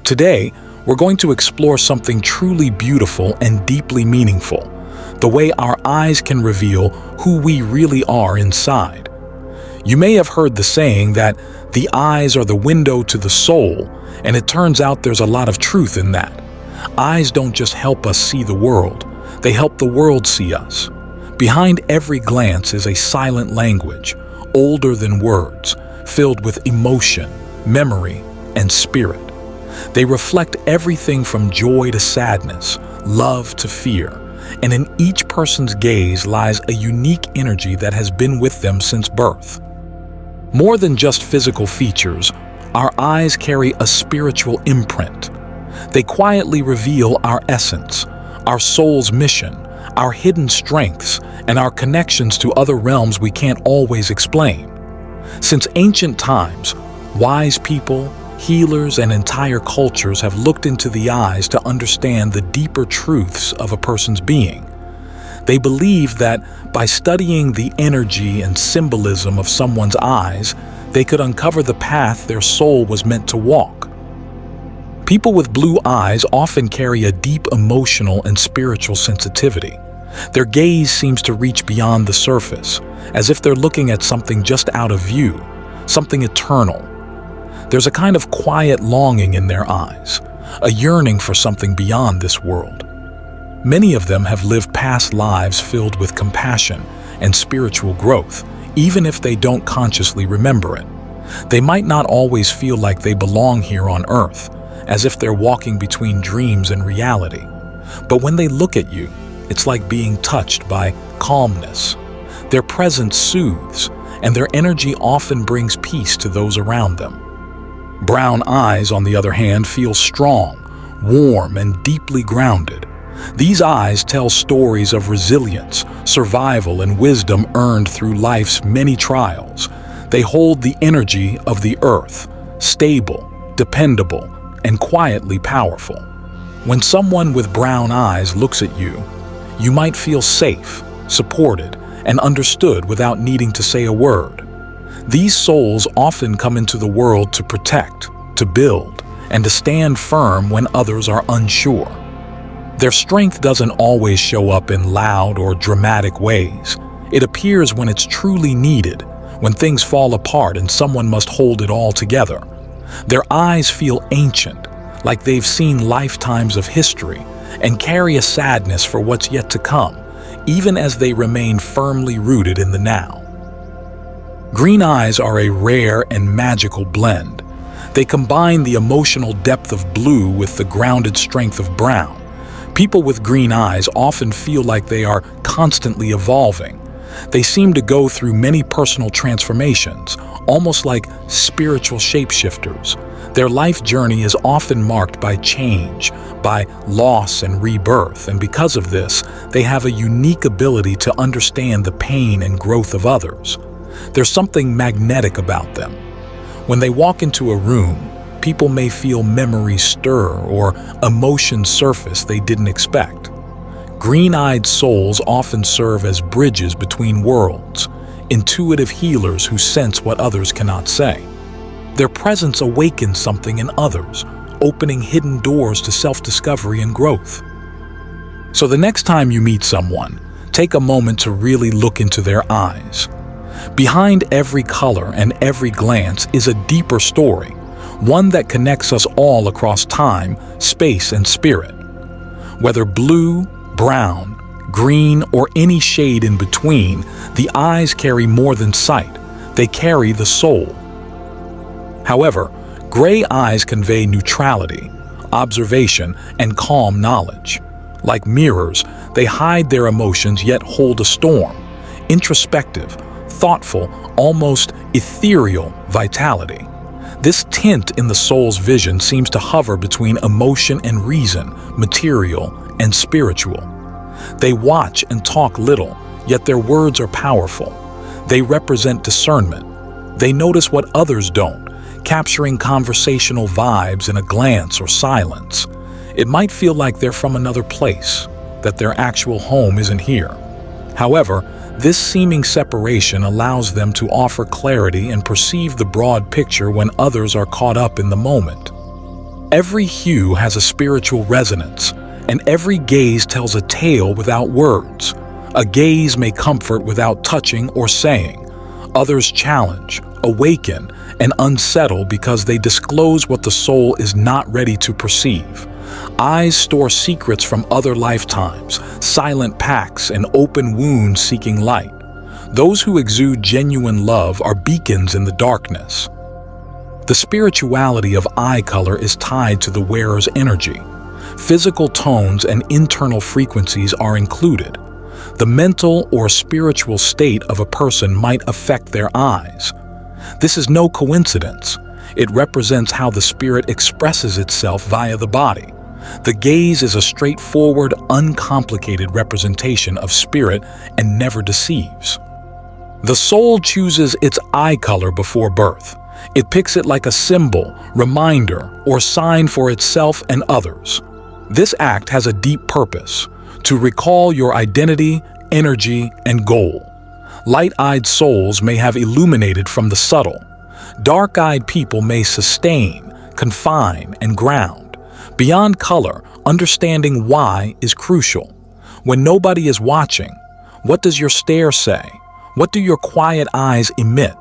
Today, we're going to explore something truly beautiful and deeply meaningful, the way our eyes can reveal who we really are inside. You may have heard the saying that the eyes are the window to the soul, and it turns out there's a lot of truth in that. Eyes don't just help us see the world, they help the world see us. Behind every glance is a silent language, older than words, filled with emotion, memory, and spirit. They reflect everything from joy to sadness, love to fear, and in each person's gaze lies a unique energy that has been with them since birth. More than just physical features, our eyes carry a spiritual imprint. They quietly reveal our essence, our soul's mission, our hidden strengths, and our connections to other realms we can't always explain. Since ancient times, wise people, healers, and entire cultures have looked into the eyes to understand the deeper truths of a person's being. They believe that by studying the energy and symbolism of someone's eyes, they could uncover the path their soul was meant to walk. People with blue eyes often carry a deep emotional and spiritual sensitivity. Their gaze seems to reach beyond the surface, as if they're looking at something just out of view, something eternal. There's a kind of quiet longing in their eyes, a yearning for something beyond this world. Many of them have lived past lives filled with compassion and spiritual growth, even if they don't consciously remember it. They might not always feel like they belong here on Earth, as if they're walking between dreams and reality. But when they look at you, it's like being touched by calmness. Their presence soothes, and their energy often brings peace to those around them. Brown eyes, on the other hand, feel strong, warm, and deeply grounded. These eyes tell stories of resilience, survival, and wisdom earned through life's many trials. They hold the energy of the earth, stable, dependable, and quietly powerful. When someone with brown eyes looks at you, you might feel safe, supported, and understood without needing to say a word. These souls often come into the world to protect, to build, and to stand firm when others are unsure. Their strength doesn't always show up in loud or dramatic ways. It appears when it's truly needed, when things fall apart and someone must hold it all together. Their eyes feel ancient, like they've seen lifetimes of history, and carry a sadness for what's yet to come, even as they remain firmly rooted in the now. Green eyes are a rare and magical blend. They combine the emotional depth of blue with the grounded strength of brown. People with green eyes often feel like they are constantly evolving. They seem to go through many personal transformations, almost like spiritual shapeshifters. Their life journey is often marked by change, by loss and rebirth, and because of this, they have a unique ability to understand the pain and growth of others. There's something magnetic about them. When they walk into a room, people may feel memories stir or emotions surface they didn't expect. Green-eyed souls often serve as bridges between worlds, intuitive healers who sense what others cannot say. Their presence awakens something in others, opening hidden doors to self-discovery and growth. So the next time you meet someone, take a moment to really look into their eyes. Behind every color and every glance is a deeper story, one that connects us all across time, space, and spirit. Whether blue, brown, green, or any shade in between, the eyes carry more than sight. They carry the soul. However, gray eyes convey neutrality, observation, and calm knowledge. Like mirrors, they hide their emotions yet hold a storm, introspective, thoughtful, almost ethereal vitality. This tint in the soul's vision seems to hover between emotion and reason, material and spiritual. They watch and talk little, yet their words are powerful. They represent discernment. They notice what others don't, capturing conversational vibes in a glance or silence. It might feel like they're from another place, that their actual home isn't here. However, this seeming separation allows them to offer clarity and perceive the broad picture when others are caught up in the moment. Every hue has a spiritual resonance, and every gaze tells a tale without words. A gaze may comfort without touching or saying. Others challenge, awaken, and unsettle because they disclose what the soul is not ready to perceive. Eyes store secrets from other lifetimes, silent pacts, and open wounds seeking light. Those who exude genuine love are beacons in the darkness. The spirituality of eye color is tied to the wearer's energy. Physical tones and internal frequencies are included. The mental or spiritual state of a person might affect their eyes. This is no coincidence. It represents how the spirit expresses itself via the body. The gaze is a straightforward, uncomplicated representation of spirit and never deceives. The soul chooses its eye color before birth. It picks it like a symbol, reminder, or sign for itself and others. This act has a deep purpose: to recall your identity, energy, and goal. Light-eyed souls may have illuminated from the subtle. Dark-eyed people may sustain, confine, and ground. Beyond color, understanding why is crucial. When nobody is watching, what does your stare say? What do your quiet eyes emit?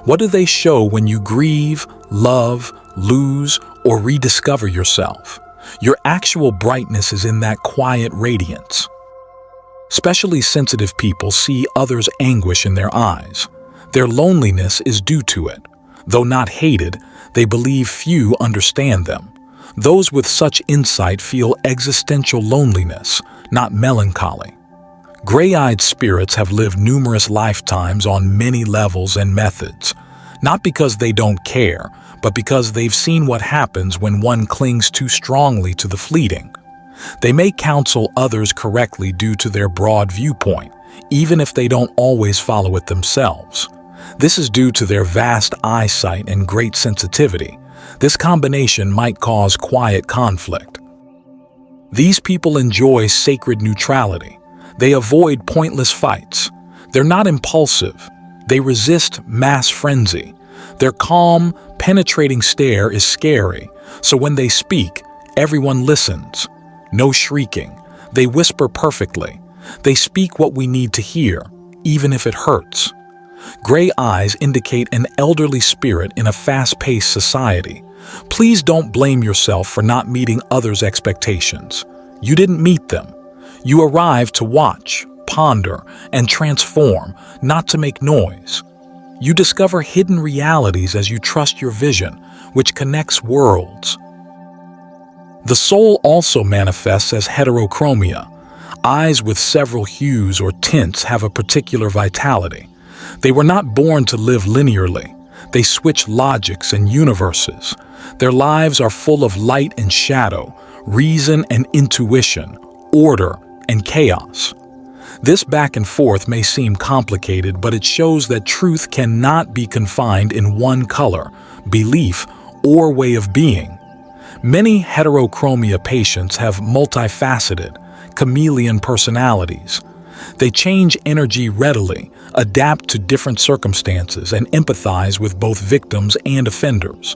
What do they show when you grieve, love, lose, or rediscover yourself? Your actual brightness is in that quiet radiance. Especially sensitive people see others' anguish in their eyes. Their loneliness is due to it. Though not hated, they believe few understand them. Those with such insight feel existential loneliness, not melancholy. Gray-eyed spirits have lived numerous lifetimes on many levels and methods, not because they don't care, but because they've seen what happens when one clings too strongly to the fleeting. They may counsel others correctly due to their broad viewpoint, even if they don't always follow it themselves. This is due to their vast eyesight and great sensitivity. This combination might cause quiet conflict. These people enjoy sacred neutrality. They avoid pointless fights. They're not impulsive. They resist mass frenzy. Their calm, penetrating stare is scary, so when they speak, everyone listens. No shrieking. They whisper perfectly. They speak what we need to hear, even if it hurts. Gray eyes indicate an elderly spirit in a fast-paced society. Please don't blame yourself for not meeting others' expectations. You didn't meet them. You arrived to watch, ponder, and transform, not to make noise. You discover hidden realities as you trust your vision, which connects worlds. The soul also manifests as heterochromia. Eyes with several hues or tints have a particular vitality. They were not born to live linearly. They switch logics and universes. Their lives are full of light and shadow, reason and intuition, order and chaos. This back and forth may seem complicated, but it shows that truth cannot be confined in one color, belief, or way of being. Many heterochromia patients have multifaceted, chameleon personalities. They change energy readily, adapt to different circumstances, and empathize with both victims and offenders.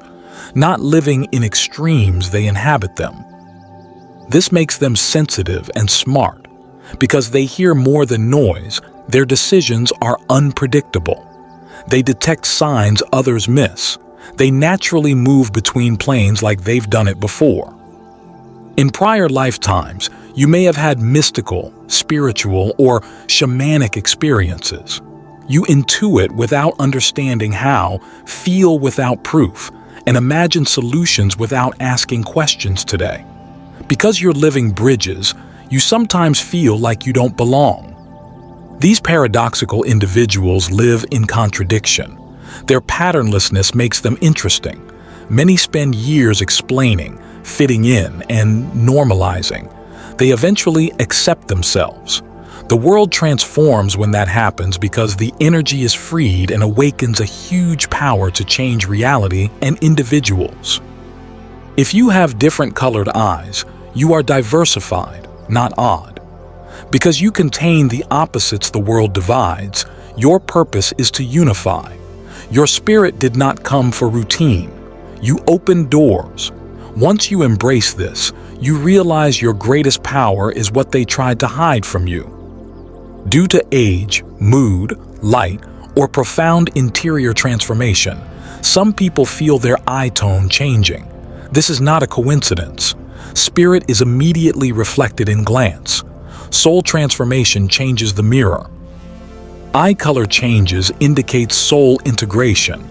Not living in extremes, they inhabit them. This makes them sensitive and smart. Because they hear more than noise, their decisions are unpredictable. They detect signs others miss. They naturally move between planes like they've done it before. In prior lifetimes, you may have had mystical, spiritual, or shamanic experiences. You intuit without understanding how, feel without proof, and imagine solutions without asking questions today. Because you're living bridges, you sometimes feel like you don't belong. These paradoxical individuals live in contradiction. Their patternlessness makes them interesting. Many spend years explaining, fitting in, and normalizing. They eventually accept themselves. The world transforms when that happens because the energy is freed and awakens a huge power to change reality and individuals. If you have different colored eyes, you are diversified, not odd. Because you contain the opposites the world divides, your purpose is to unify. Your spirit did not come for routine. You opened doors. Once you embrace this, you realize your greatest power is what they tried to hide from you. Due to age, mood, light, or profound interior transformation, some people feel their eye tone changing. This is not a coincidence. Spirit is immediately reflected in glance. Soul transformation changes the mirror. Eye color changes indicate soul integration.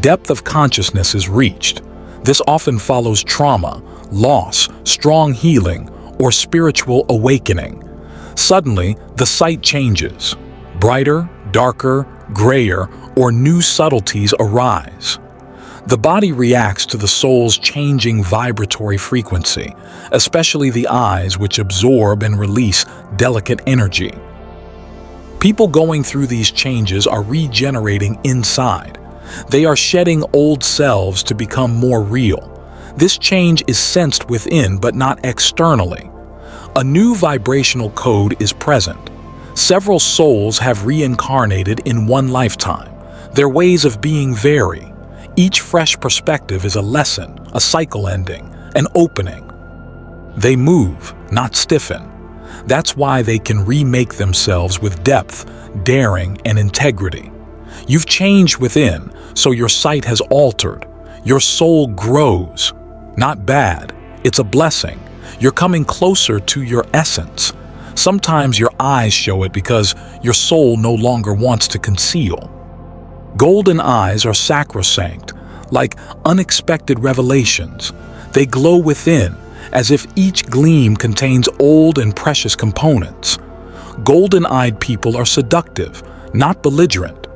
Depth of consciousness is reached. This often follows trauma, loss, strong healing, or spiritual awakening. Suddenly, the sight changes. Brighter, darker, grayer, or new subtleties arise. The body reacts to the soul's changing vibratory frequency, especially the eyes, which absorb and release delicate energy. People going through these changes are regenerating inside. They are shedding old selves to become more real. This change is sensed within but not externally. A new vibrational code is present. Several souls have reincarnated in one lifetime. Their ways of being vary. Each fresh perspective is a lesson, a cycle ending, an opening. They move, not stiffen. That's why they can remake themselves with depth, daring, and integrity. You've changed within, so your sight has altered. Your soul grows. Not bad, it's a blessing. You're coming closer to your essence. Sometimes your eyes show it because your soul no longer wants to conceal. Golden eyes are sacrosanct, like unexpected revelations. They glow within, as if each gleam contains old and precious components. Golden-eyed people are seductive, not belligerent.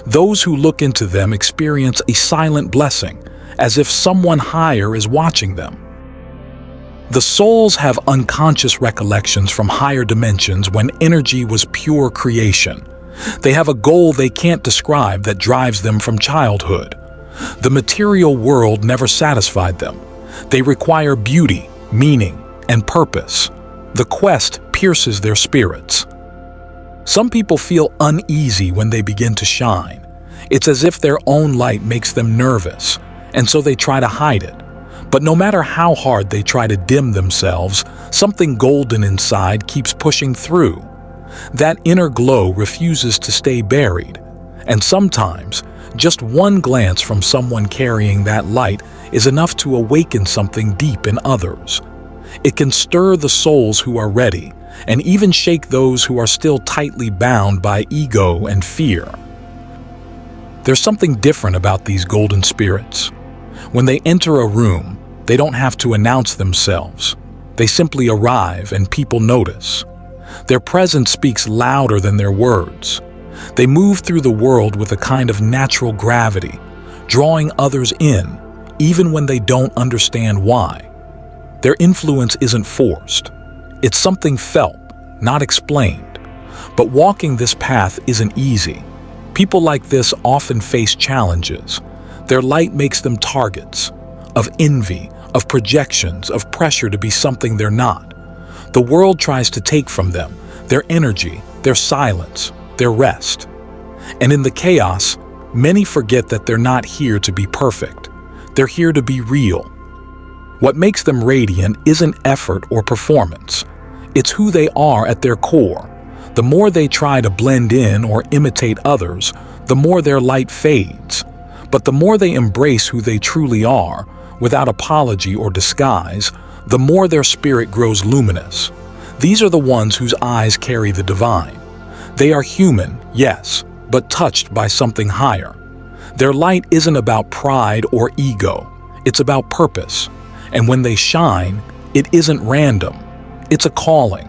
Those who look into them experience a silent blessing, as if someone higher is watching them. The souls have unconscious recollections from higher dimensions when energy was pure creation. They have a goal they can't describe that drives them from childhood. The material world never satisfied them. They require beauty, meaning, and purpose. The quest pierces their spirits. Some people feel uneasy when they begin to shine. It's as if their own light makes them nervous, and so they try to hide it. But no matter how hard they try to dim themselves, something golden inside keeps pushing through. That inner glow refuses to stay buried, and sometimes, just one glance from someone carrying that light is enough to awaken something deep in others. It can stir the souls who are ready, and even shake those who are still tightly bound by ego and fear. There's something different about these golden spirits. When they enter a room, they don't have to announce themselves. They simply arrive and people notice. Their presence speaks louder than their words. They move through the world with a kind of natural gravity, drawing others in, even when they don't understand why. Their influence isn't forced. It's something felt, not explained. But walking this path isn't easy. People like this often face challenges. Their light makes them targets of envy, of projections, of pressure to be something they're not. The world tries to take from them their energy, their silence, their rest. And in the chaos, many forget that they're not here to be perfect. They're here to be real. What makes them radiant isn't effort or performance. It's who they are at their core. The more they try to blend in or imitate others, the more their light fades. But the more they embrace who they truly are, without apology or disguise, the more their spirit grows luminous. These are the ones whose eyes carry the divine. They are human, yes, but touched by something higher. Their light isn't about pride or ego. It's about purpose. And when they shine, it isn't random. It's a calling.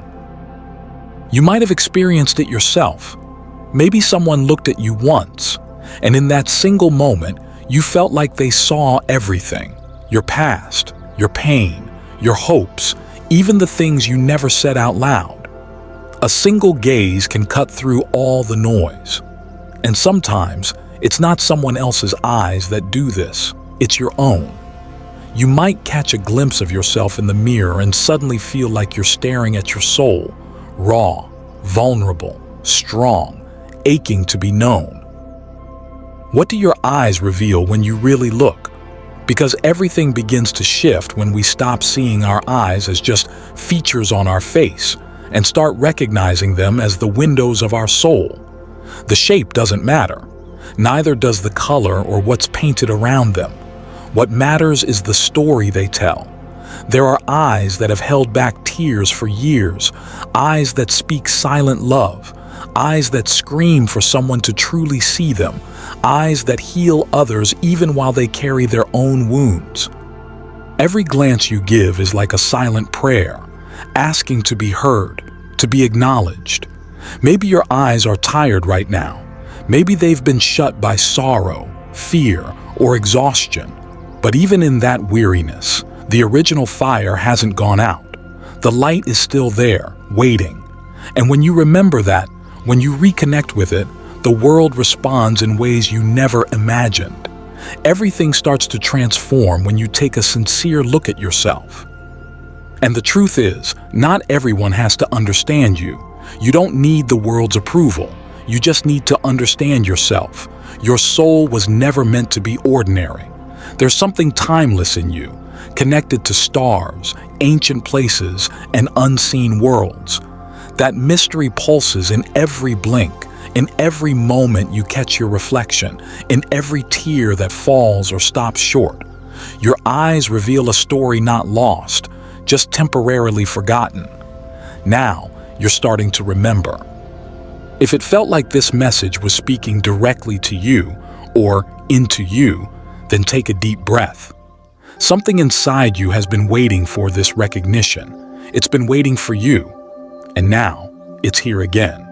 You might have experienced it yourself. Maybe someone looked at you once, and in that single moment, you felt like they saw everything. Your past, your pain, your hopes, even the things you never said out loud. A single gaze can cut through all the noise. And sometimes, it's not someone else's eyes that do this, it's your own. You might catch a glimpse of yourself in the mirror and suddenly feel like you're staring at your soul, raw, vulnerable, strong, aching to be known. What do your eyes reveal when you really look? Because everything begins to shift when we stop seeing our eyes as just features on our face and start recognizing them as the windows of our soul. The shape doesn't matter. Neither does the color or what's painted around them. What matters is the story they tell. There are eyes that have held back tears for years, eyes that speak silent love, eyes that scream for someone to truly see them, eyes that heal others even while they carry their own wounds. Every glance you give is like a silent prayer, asking to be heard, to be acknowledged. Maybe your eyes are tired right now. Maybe they've been shut by sorrow, fear, or exhaustion. But even in that weariness, the original fire hasn't gone out. The light is still there, waiting. And when you remember that, when you reconnect with it, the world responds in ways you never imagined. Everything starts to transform when you take a sincere look at yourself. And the truth is, not everyone has to understand you. You don't need the world's approval. You just need to understand yourself. Your soul was never meant to be ordinary. There's something timeless in you, connected to stars, ancient places, and unseen worlds. That mystery pulses in every blink, in every moment you catch your reflection, in every tear that falls or stops short. Your eyes reveal a story not lost, just temporarily forgotten. Now, you're starting to remember. If it felt like this message was speaking directly to you or into you, then take a deep breath. Something inside you has been waiting for this recognition. It's been waiting for you, and now it's here again.